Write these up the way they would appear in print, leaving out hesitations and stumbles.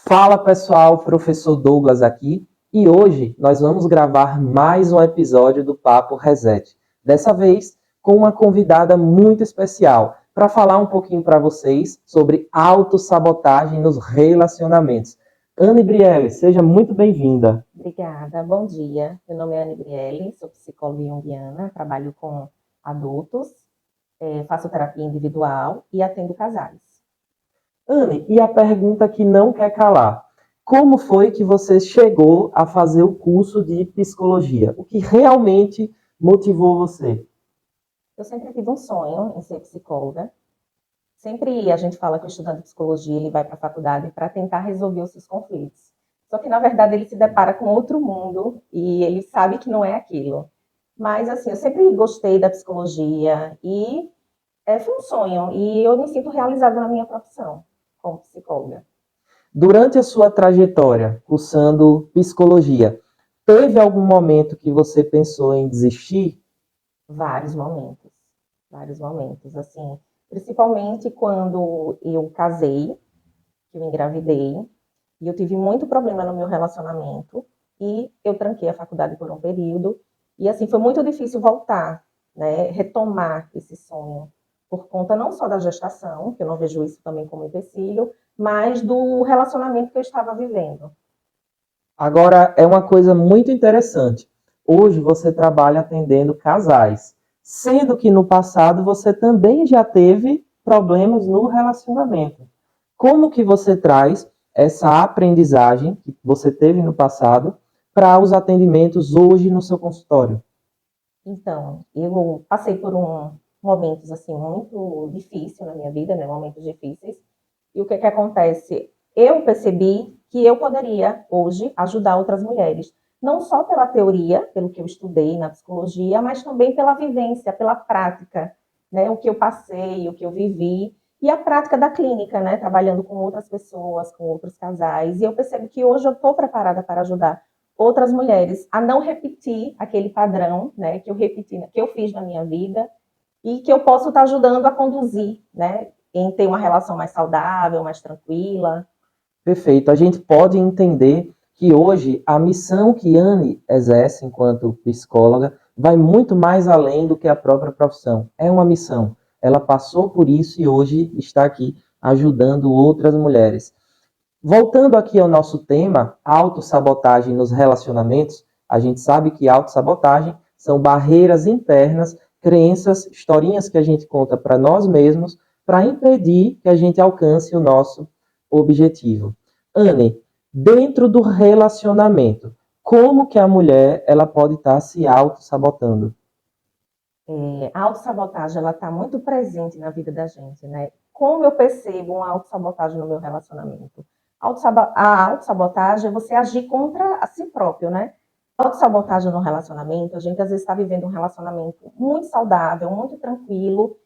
Fala pessoal, professor Douglas aqui e hoje nós vamos gravar mais um episódio do Papo Reset. Dessa vez com uma convidada muito especial para falar um pouquinho para vocês sobre autossabotagem nos relacionamentos. Anne Brielle, seja muito bem-vinda. Obrigada, bom dia. Meu nome é Anne Brielle, sou psicóloga junguiana, trabalho com adultos, faço terapia individual e atendo casais. Anne, e a pergunta que não quer calar. Como foi que você chegou a fazer o curso de psicologia? O que realmente motivou você? Eu sempre tive um sonho em ser psicóloga. Sempre a gente fala que o estudante de psicologia ele vai para a faculdade para tentar resolver os seus conflitos. Só que, na verdade, ele se depara com outro mundo e ele sabe que não é aquilo. Mas, assim, eu sempre gostei da psicologia e foi um sonho. E eu me sinto realizada na minha profissão como psicóloga. Durante a sua trajetória cursando psicologia, teve algum momento que você pensou em desistir? Vários momentos, vários momentos, assim, principalmente quando eu casei, que eu engravidei, e eu tive muito problema no meu relacionamento, e eu tranquei a faculdade por um período, e assim, foi muito difícil voltar, né, retomar esse sonho, por conta não só da gestação, que eu não vejo isso também como empecilho, mas do relacionamento que eu estava vivendo. Agora, é uma coisa muito interessante. Hoje você trabalha atendendo casais, sendo que no passado você também já teve problemas no relacionamento. Como que você traz essa aprendizagem que você teve no passado para os atendimentos hoje no seu consultório? Então, eu passei por momentos assim muito difíceis na minha vida, né, momentos difíceis. E o que que acontece? Eu percebi que eu poderia hoje ajudar outras mulheres, não só pela teoria, pelo que eu estudei na psicologia, mas também pela vivência, pela prática, né, o que eu passei, o que eu vivi e a prática da clínica, né, trabalhando com outras pessoas, com outros casais. E eu percebo que hoje eu estou preparada para ajudar outras mulheres a não repetir aquele padrão, né, que eu repeti, que eu fiz na minha vida e que eu posso estar ajudando a conduzir, né, em ter uma relação mais saudável, mais tranquila. Perfeito. A gente pode entender que hoje a missão que Anne exerce enquanto psicóloga vai muito mais além do que a própria profissão. É uma missão. Ela passou por isso e hoje está aqui ajudando outras mulheres. Voltando aqui ao nosso tema, autossabotagem nos relacionamentos, a gente sabe que autossabotagem são barreiras internas, crenças, historinhas que a gente conta para nós mesmos para impedir que a gente alcance o nosso objetivo. Anne, dentro do relacionamento, como que a mulher ela pode estar se auto-sabotando? A autossabotagem, ela está muito presente na vida da gente, né? Como eu percebo uma autossabotagem no meu relacionamento? A autossabotagem é você agir contra a si próprio, né? A autossabotagem no relacionamento, a gente às vezes está vivendo um relacionamento muito saudável, muito tranquilo,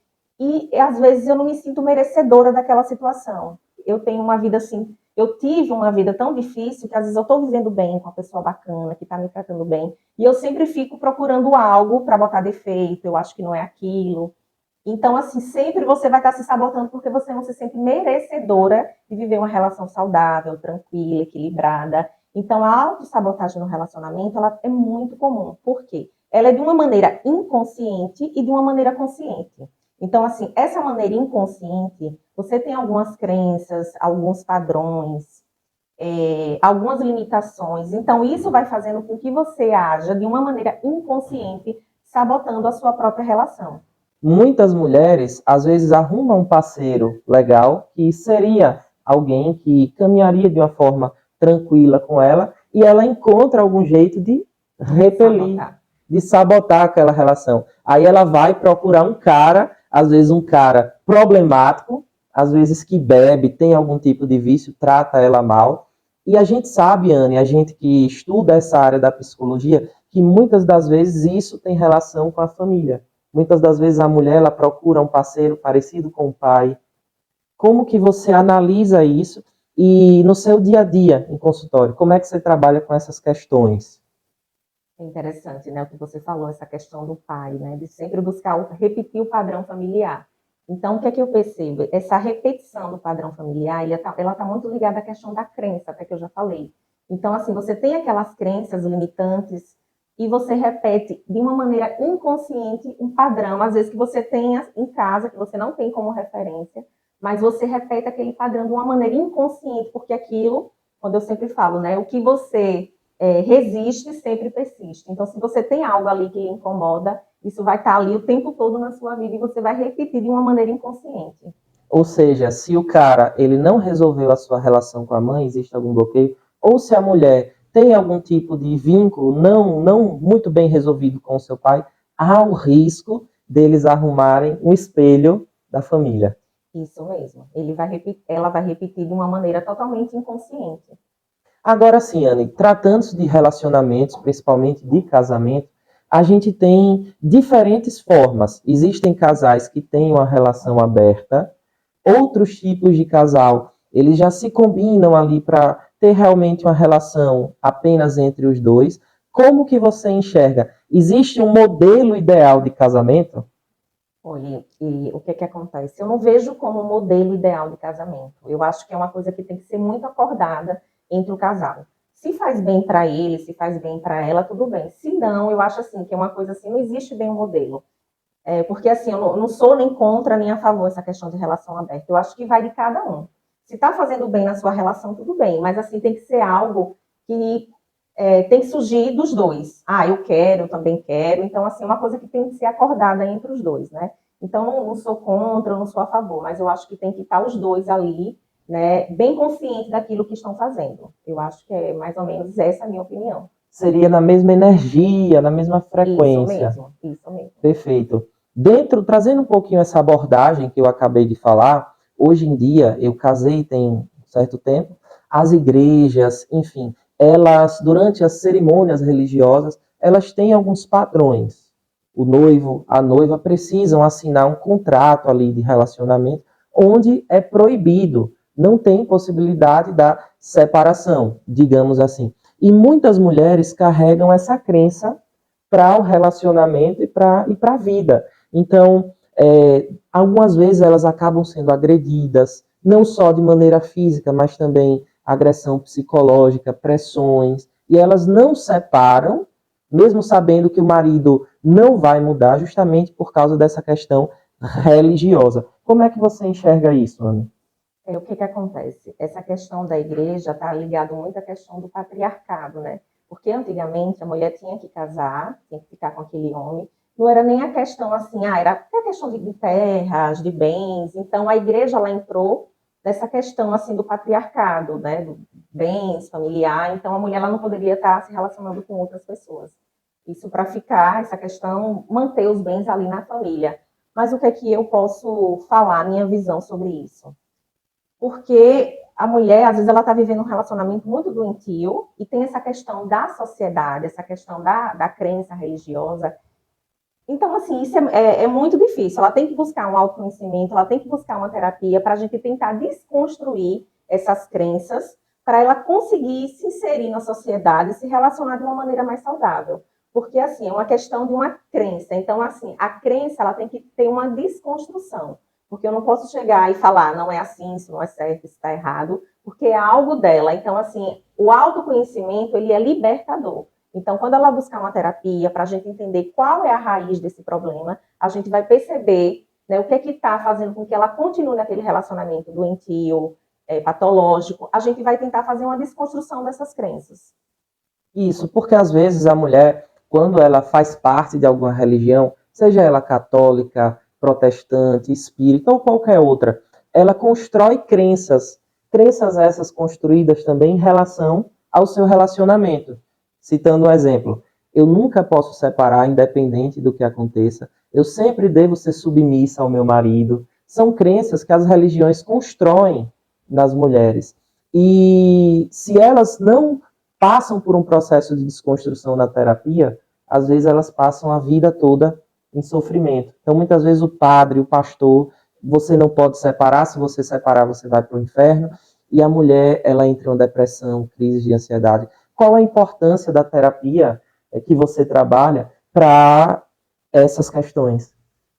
e às vezes eu não me sinto merecedora daquela situação. Eu tenho uma vida assim, eu tive uma vida tão difícil que às vezes eu estou vivendo bem com uma pessoa bacana, que está me tratando bem, e eu sempre fico procurando algo para botar defeito, eu acho que não é aquilo. Então, assim, sempre você vai estar se sabotando porque você não se sente merecedora de viver uma relação saudável, tranquila, equilibrada. Então, a autossabotagem no relacionamento, ela é muito comum. Por quê? Ela é de uma maneira inconsciente e de uma maneira consciente. Então, assim, essa maneira inconsciente, você tem algumas crenças, alguns padrões, algumas limitações. Então, isso vai fazendo com que você haja de uma maneira inconsciente, sabotando a sua própria relação. Muitas mulheres às vezes arrumam um parceiro legal que seria alguém que caminharia de uma forma tranquila com ela e ela encontra algum jeito de repelir, Sabotar. de sabotar aquela relação. Aí ela vai procurar um cara, às vezes um cara problemático, às vezes que bebe, tem algum tipo de vício, trata ela mal. E a gente sabe, Anne, a gente que estuda essa área da psicologia, que muitas das vezes isso tem relação com a família. Muitas das vezes a mulher ela procura um parceiro parecido com o pai. Como que você analisa isso e no seu dia a dia em consultório, como é que você trabalha com essas questões? É interessante, né, o que você falou, essa questão do pai, né, de sempre buscar repetir o padrão familiar. Então, o que é que eu percebo? Essa repetição do padrão familiar, ela tá muito ligada à questão da crença, até que eu já falei. Então, assim, você tem aquelas crenças limitantes e você repete de uma maneira inconsciente um padrão, às vezes que você tem em casa, que você não tem como referência, mas você repete aquele padrão de uma maneira inconsciente, porque aquilo, quando eu sempre falo, né, o que você resiste sempre persiste. Então, se você tem algo ali que lhe incomoda, isso vai estar ali o tempo todo na sua vida e você vai repetir de uma maneira inconsciente. Ou seja, se o cara ele não resolveu a sua relação com a mãe, existe algum bloqueio, ou se a mulher tem algum tipo de vínculo não muito bem resolvido com o seu pai, há o risco deles arrumarem um espelho da família. Isso mesmo. Ela vai repetir de uma maneira totalmente inconsciente. Agora sim, Anne, tratando-se de relacionamentos, principalmente de casamento, a gente tem diferentes formas. Existem casais que têm uma relação aberta, outros tipos de casal, eles já se combinam ali para ter realmente uma relação apenas entre os dois. Como que você enxerga? Existe um modelo ideal de casamento? Olha, e o que é que acontece? Eu não vejo como modelo ideal de casamento. Eu acho que é uma coisa que tem que ser muito acordada entre o casal. Se faz bem para ele, se faz bem para ela, tudo bem. Se não, eu acho assim que é uma coisa assim, não existe bem um modelo. Porque assim, eu não sou nem contra nem a favor essa questão de relação aberta. Eu acho que vai de cada um. Se está fazendo bem na sua relação, tudo bem, mas assim tem que ser algo que tem que surgir dos dois. Ah, eu quero, eu também quero. Então, assim, é uma coisa que tem que ser acordada entre os dois, né? Então, não sou contra, não sou a favor, mas eu acho que tem que estar os dois ali, né, bem conscientes daquilo que estão fazendo. Eu acho que é mais ou menos essa a minha opinião. Seria na mesma energia, na mesma frequência. Isso mesmo. Perfeito. Trazendo um pouquinho essa abordagem que eu acabei de falar, hoje em dia, eu casei tem um certo tempo, as igrejas, enfim, elas, durante as cerimônias religiosas, elas têm alguns padrões. O noivo, a noiva precisam assinar um contrato ali de relacionamento, onde é proibido, não tem possibilidade da separação, digamos assim. E muitas mulheres carregam essa crença para o relacionamento e para a vida. Então, algumas vezes elas acabam sendo agredidas, não só de maneira física, mas também agressão psicológica, pressões, e elas não separam, mesmo sabendo que o marido não vai mudar, justamente por causa dessa questão religiosa. Como é que você enxerga isso, Ana? O que que acontece? Essa questão da igreja está ligada muito à questão do patriarcado, né? Porque antigamente a mulher tinha que casar, tinha que ficar com aquele homem. Não era nem a questão assim, era até a questão de terras, de bens. Então a igreja ela entrou nessa questão assim do patriarcado, né? Do bens, familiar. Então a mulher ela não poderia estar se relacionando com outras pessoas. Isso para ficar essa questão manter os bens ali na família. Mas o que é que eu posso falar, minha visão sobre isso? Porque a mulher, às vezes, ela está vivendo um relacionamento muito doentio e tem essa questão da sociedade, essa questão da crença religiosa. Então, assim, isso é muito difícil. Ela tem que buscar um autoconhecimento, ela tem que buscar uma terapia para a gente tentar desconstruir essas crenças, para ela conseguir se inserir na sociedade e se relacionar de uma maneira mais saudável. Porque, assim, é uma questão de uma crença. Então, assim, a crença, ela tem que ter uma desconstrução. Porque eu não posso chegar e falar, não é assim, isso não é certo, isso está errado, porque é algo dela. Então, assim, o autoconhecimento, ele é libertador. Então, quando ela buscar uma terapia para a gente entender qual é a raiz desse problema, a gente vai perceber, né, o que é que está fazendo com que ela continue naquele relacionamento doentio, patológico. A gente vai tentar fazer uma desconstrução dessas crenças. Isso, porque às vezes a mulher, quando ela faz parte de alguma religião, seja ela católica, protestante, espírita ou qualquer outra, ela constrói crenças, crenças essas construídas também em relação ao seu relacionamento. Citando um exemplo, eu nunca posso separar, independente do que aconteça, eu sempre devo ser submissa ao meu marido. São crenças que as religiões constroem nas mulheres. E se elas não passam por um processo de desconstrução na terapia, às vezes elas passam a vida toda em sofrimento. Então, muitas vezes o padre, o pastor, você não pode separar, se você separar, você vai para o inferno, e a mulher, ela entra em uma depressão, crise de ansiedade. Qual a importância da terapia que você trabalha para essas questões?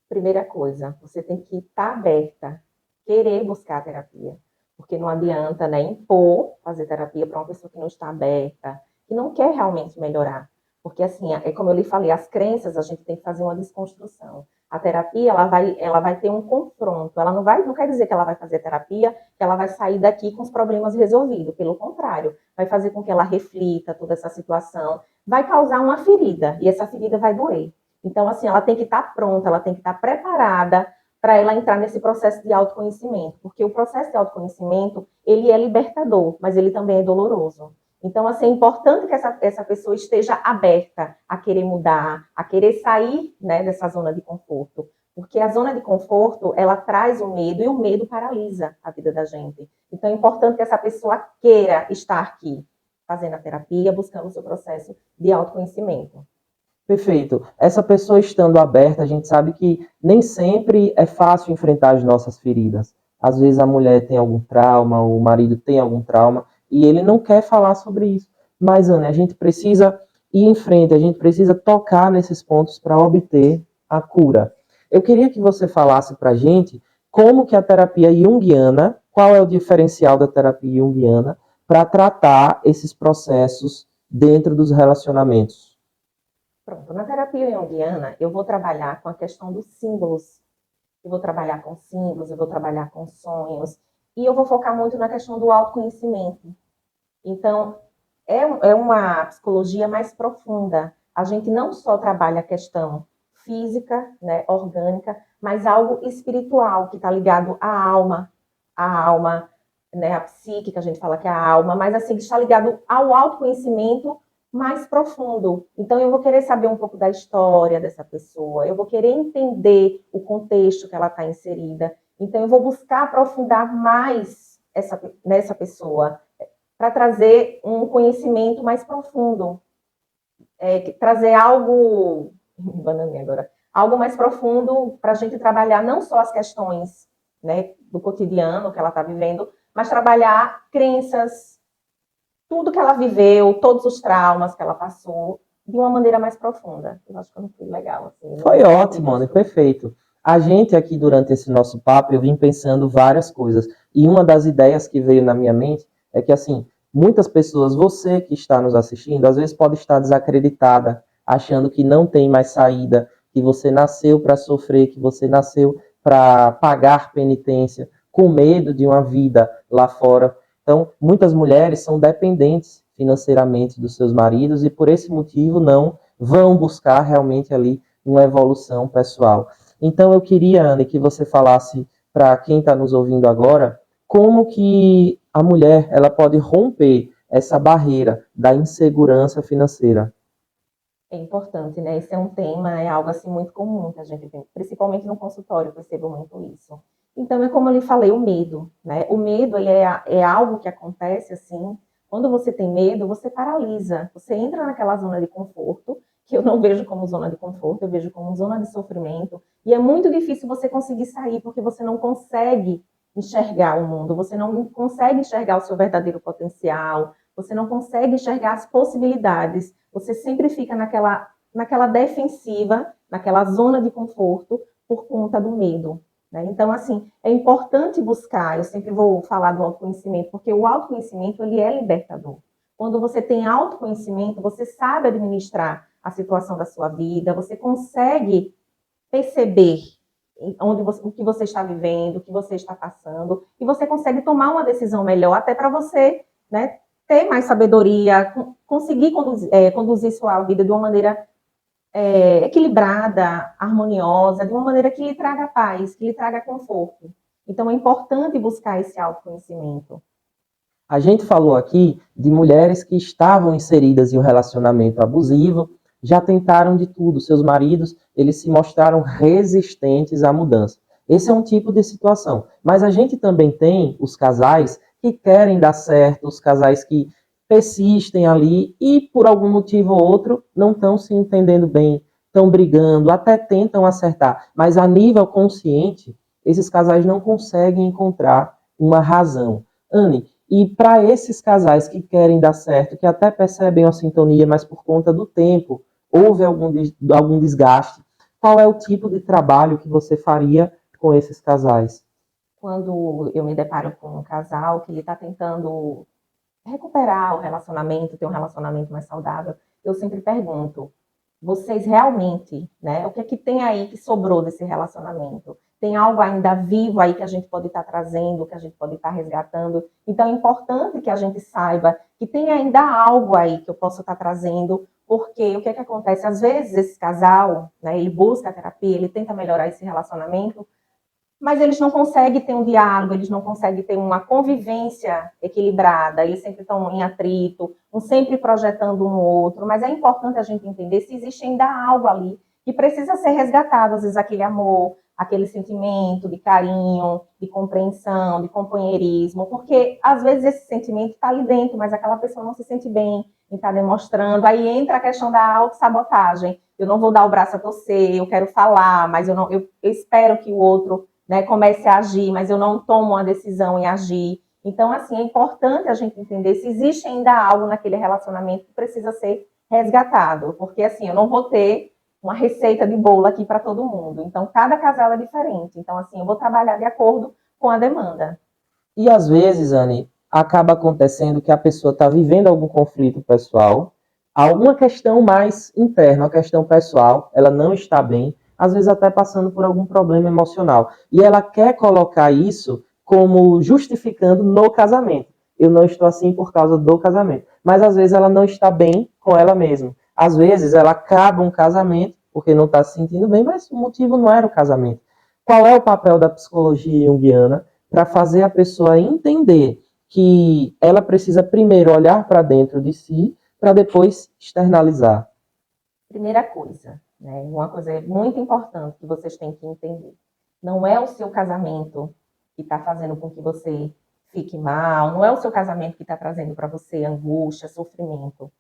Primeira coisa, você tem que estar aberta, querer buscar a terapia. Porque não adianta, né, impor fazer terapia para uma pessoa que não está aberta, que não quer realmente melhorar. Porque, assim, é como eu lhe falei, as crenças a gente tem que fazer uma desconstrução. A terapia, ela vai ter um confronto. Ela não quer dizer que ela vai fazer terapia, que ela vai sair daqui com os problemas resolvidos. Pelo contrário, vai fazer com que ela reflita toda essa situação, vai causar uma ferida, e essa ferida vai doer. Então, assim, ela tem que estar pronta, ela tem que estar preparada para ela entrar nesse processo de autoconhecimento, porque o processo de autoconhecimento, ele é libertador, mas ele também é doloroso. Então, assim, é importante que essa pessoa esteja aberta a querer mudar, a querer sair, né, dessa zona de conforto, porque a zona de conforto, ela traz o medo, e o medo paralisa a vida da gente. Então, é importante que essa pessoa queira estar aqui, fazendo a terapia, buscando o seu processo de autoconhecimento. Perfeito. Essa pessoa estando aberta, a gente sabe que nem sempre é fácil enfrentar as nossas feridas. Às vezes a mulher tem algum trauma, o marido tem algum trauma, e ele não quer falar sobre isso. Mas, Ana, a gente precisa ir em frente, a gente precisa tocar nesses pontos para obter a cura. Eu queria que você falasse para a gente como que a terapia junguiana, qual é o diferencial da terapia junguiana para tratar esses processos dentro dos relacionamentos. Pronto, na terapia junguiana, eu vou trabalhar com a questão dos símbolos. Eu vou trabalhar com símbolos, eu vou trabalhar com sonhos, e eu vou focar muito na questão do autoconhecimento. Então, é uma psicologia mais profunda. A gente não só trabalha a questão física, né, orgânica, mas algo espiritual, que está ligado à alma, né, a psique, que a gente fala que é a alma, mas assim, que está ligado ao autoconhecimento mais profundo. Então, eu vou querer saber um pouco da história dessa pessoa, eu vou querer entender o contexto que ela está inserida. Então, eu vou buscar aprofundar mais nessa pessoa, para trazer um conhecimento mais profundo, trazer algo, agora, algo mais profundo para a gente trabalhar não só as questões, né, do cotidiano que ela está vivendo, mas trabalhar crenças, tudo que ela viveu, todos os traumas que ela passou, de uma maneira mais profunda. Eu acho que não foi legal. Assim, Foi ótimo, Ana, perfeito. A gente aqui, durante esse nosso papo, eu vim pensando várias coisas. E uma das ideias que veio na minha mente é que, assim, muitas pessoas, você que está nos assistindo, às vezes pode estar desacreditada, achando que não tem mais saída, que você nasceu para sofrer, que você nasceu para pagar penitência, com medo de uma vida lá fora. Então, muitas mulheres são dependentes financeiramente dos seus maridos e, por esse motivo, não vão buscar realmente ali uma evolução pessoal. Então, eu queria, Ana, que você falasse para quem está nos ouvindo agora, como que a mulher ela pode romper essa barreira da insegurança financeira. É importante, né? Esse é um tema, é algo assim muito comum que a gente tem, principalmente no consultório, eu percebo muito isso. Então, é como eu lhe falei, o medo, né? O medo, ele é algo que acontece assim, quando você tem medo, você paralisa, você entra naquela zona de conforto, que eu não vejo como zona de conforto, eu vejo como zona de sofrimento, e é muito difícil você conseguir sair, porque você não consegue enxergar o mundo, você não consegue enxergar o seu verdadeiro potencial, você não consegue enxergar as possibilidades, você sempre fica naquela defensiva, naquela zona de conforto, por conta do medo. Né? Então, assim, é importante buscar, eu sempre vou falar do autoconhecimento, porque o autoconhecimento, ele é libertador. Quando você tem autoconhecimento, você sabe administrar a situação da sua vida, você consegue perceber o que você está vivendo, o que você está passando, e você consegue tomar uma decisão melhor, até para você, né, ter mais sabedoria, conseguir conduzir sua vida de uma maneira equilibrada, harmoniosa, de uma maneira que lhe traga paz, que lhe traga conforto. Então, é importante buscar esse autoconhecimento. A gente falou aqui de mulheres que estavam inseridas em um relacionamento abusivo, já tentaram de tudo. Seus maridos, eles se mostraram resistentes à mudança. Esse é um tipo de situação. Mas a gente também tem os casais que querem dar certo, os casais que persistem ali e, por algum motivo ou outro, não estão se entendendo bem, estão brigando, até tentam acertar. Mas a nível consciente, esses casais não conseguem encontrar uma razão. Anne, e para esses casais que querem dar certo, que até percebem a sintonia, mas por conta do tempo, houve algum desgaste, qual é o tipo de trabalho que você faria com esses casais? Quando eu me deparo com um casal que ele está tentando recuperar o relacionamento, ter um relacionamento mais saudável, eu sempre pergunto: vocês realmente, né? O que é que tem aí que sobrou desse relacionamento? Tem algo ainda vivo aí que a gente pode estar trazendo, que a gente pode estar resgatando? Então é importante que a gente saiba que tem ainda algo aí que eu posso estar trazendo, porque o que é que acontece? Às vezes esse casal, né, ele busca a terapia, ele tenta melhorar esse relacionamento, mas eles não conseguem ter um diálogo, eles não conseguem ter uma convivência equilibrada, eles sempre estão em atrito, um sempre projetando um no outro, mas é importante a gente entender se existe ainda algo ali que precisa ser resgatado, às vezes aquele amor, aquele sentimento de carinho, de compreensão, de companheirismo, porque às vezes esse sentimento está ali dentro, mas aquela pessoa não se sente bem em estar demonstrando, aí entra a questão da autossabotagem, eu não vou dar o braço a torcer, eu quero falar, mas eu espero que o outro, né, comece a agir, mas eu não tomo uma decisão em agir. Então, assim, é importante a gente entender se existe ainda algo naquele relacionamento que precisa ser resgatado, porque, assim, eu não vou ter uma receita de bolo aqui para todo mundo. Então, cada casal é diferente. Então, assim, eu vou trabalhar de acordo com a demanda. E às vezes, Anne, acaba acontecendo que a pessoa está vivendo algum conflito pessoal, alguma questão mais interna, uma questão pessoal, ela não está bem, às vezes até passando por algum problema emocional. E ela quer colocar isso como justificando no casamento. Eu não estou assim por causa do casamento. Mas às vezes ela não está bem com ela mesma. Às vezes ela acaba um casamento porque não está se sentindo bem, mas o motivo não era o casamento. Qual é o papel da psicologia junguiana para fazer a pessoa entender que ela precisa primeiro olhar para dentro de si para depois externalizar? Primeira coisa, né? Uma coisa muito importante que vocês têm que entender. Não é o seu casamento que está fazendo com que você fique mal, não é o seu casamento que está trazendo para você angústia, sofrimento.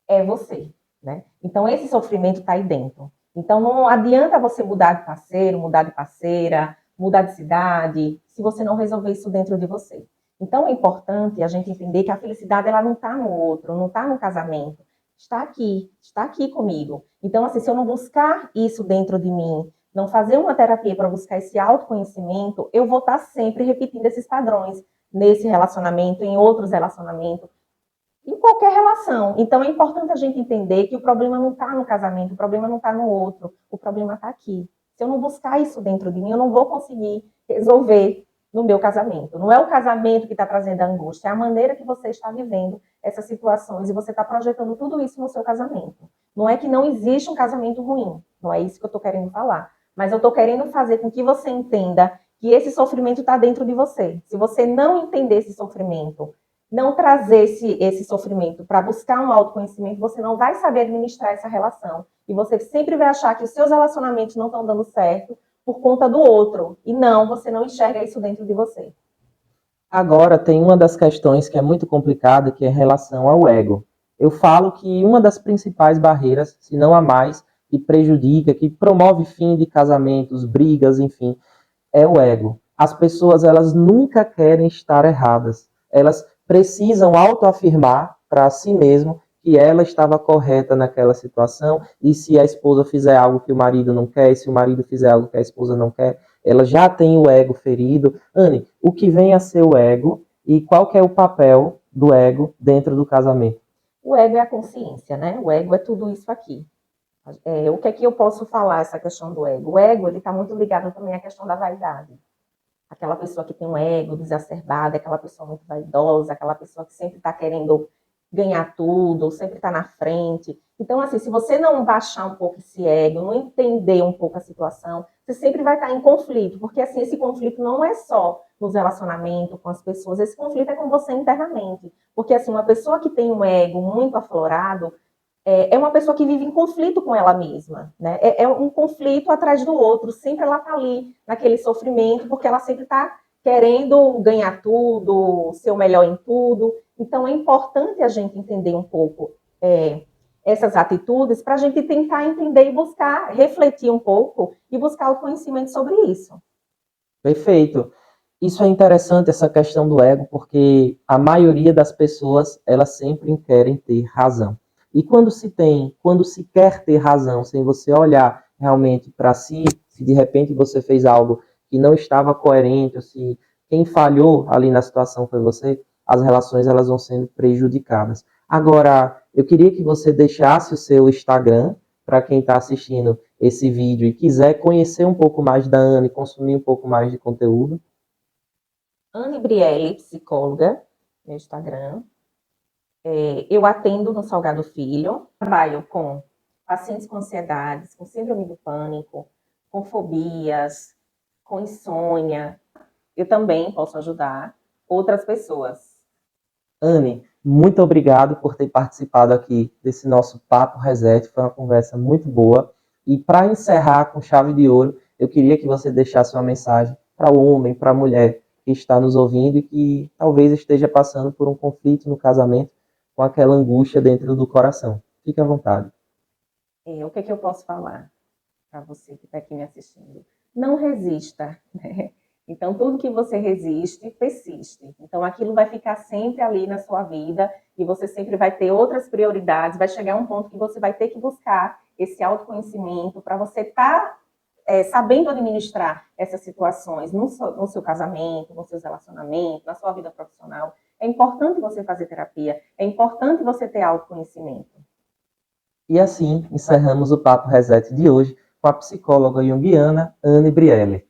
É você, né? Então, esse sofrimento está aí dentro. Então, não adianta você mudar de parceiro, mudar de parceira, mudar de cidade, se você não resolver isso dentro de você. Então, é importante a gente entender que a felicidade ela não está no outro, não está no casamento. Está aqui comigo. Então, assim, se eu não buscar isso dentro de mim, não fazer uma terapia para buscar esse autoconhecimento, eu vou estar sempre repetindo esses padrões nesse relacionamento, em outros relacionamentos, em qualquer relação. Então é importante a gente entender que o problema não está no casamento, o problema não está no outro, o problema está aqui. Se eu não buscar isso dentro de mim, eu não vou conseguir resolver no meu casamento. Não é o casamento que está trazendo a angústia, é a maneira que você está vivendo essas situações e você está projetando tudo isso no seu casamento. Não é que não existe um casamento ruim, não é isso que eu estou querendo falar. Mas eu estou querendo fazer com que você entenda que esse sofrimento está dentro de você. Se você não entender esse sofrimento, não trazer esse sofrimento para buscar um autoconhecimento, você não vai saber administrar essa relação. E você sempre vai achar que os seus relacionamentos não estão dando certo por conta do outro. E não, você não enxerga isso dentro de você. Agora tem uma das questões que é muito complicada, que é em relação ao ego. Eu falo que uma das principais barreiras, se não a mais, que prejudica, que promove fim de casamentos, brigas, enfim, é o ego. As pessoas, elas nunca querem estar erradas. Elas precisam autoafirmar para si mesmo que ela estava correta naquela situação, e se a esposa fizer algo que o marido não quer, e se o marido fizer algo que a esposa não quer, ela já tem o ego ferido. Anne, o que vem a ser o ego e qual que é o papel do ego dentro do casamento? O ego é a consciência, né? O ego é tudo isso aqui. O que é que eu posso falar, essa questão do ego? O ego, ele está muito ligado também à questão da vaidade. Aquela pessoa que tem um ego desacerbado, aquela pessoa muito vaidosa, aquela pessoa que sempre está querendo ganhar tudo, sempre está na frente. Então, assim, se você não baixar um pouco esse ego, não entender um pouco a situação, você sempre vai estar em conflito, porque, assim, esse conflito não é só nos relacionamentos com as pessoas, esse conflito é com você internamente. Porque, assim, uma pessoa que tem um ego muito aflorado, é uma pessoa que vive em conflito com ela mesma, né? É um conflito atrás do outro, sempre ela está ali naquele sofrimento, porque ela sempre está querendo ganhar tudo, ser o melhor em tudo. Então é importante a gente entender um pouco essas atitudes para a gente tentar entender e buscar, refletir um pouco e buscar o conhecimento sobre isso. Perfeito. Isso é interessante, essa questão do ego, porque a maioria das pessoas, elas sempre querem ter razão. E quando se quer ter razão, sem você olhar realmente para si, se de repente você fez algo que não estava coerente, ou se quem falhou ali na situação foi você, as relações elas vão sendo prejudicadas. Agora, eu queria que você deixasse o seu Instagram para quem está assistindo esse vídeo e quiser conhecer um pouco mais da Anne, consumir um pouco mais de conteúdo. Anne Brielle, psicóloga, no Instagram. Eu atendo no Salgado Filho, trabalho com pacientes com ansiedades, com síndrome do pânico, com fobias, com insônia. Eu também posso ajudar outras pessoas. Anne, muito obrigado por ter participado aqui desse nosso Papo Reset. Foi uma conversa muito boa. E para encerrar com chave de ouro, eu queria que você deixasse uma mensagem para o homem, para a mulher que está nos ouvindo e que talvez esteja passando por um conflito no casamento com aquela angústia dentro do coração. Fique à vontade. O que eu posso falar para você que está aqui me assistindo? Não resista, né? Então, tudo que você resiste, persiste. Então, aquilo vai ficar sempre ali na sua vida e você sempre vai ter outras prioridades. Vai chegar um ponto que você vai ter que buscar esse autoconhecimento para você estar sabendo administrar essas situações no seu casamento, nos seus relacionamentos, na sua vida profissional. É importante você fazer terapia, é importante você ter autoconhecimento. E assim encerramos o Papo Reset de hoje com a psicóloga junguiana Anne Brielle.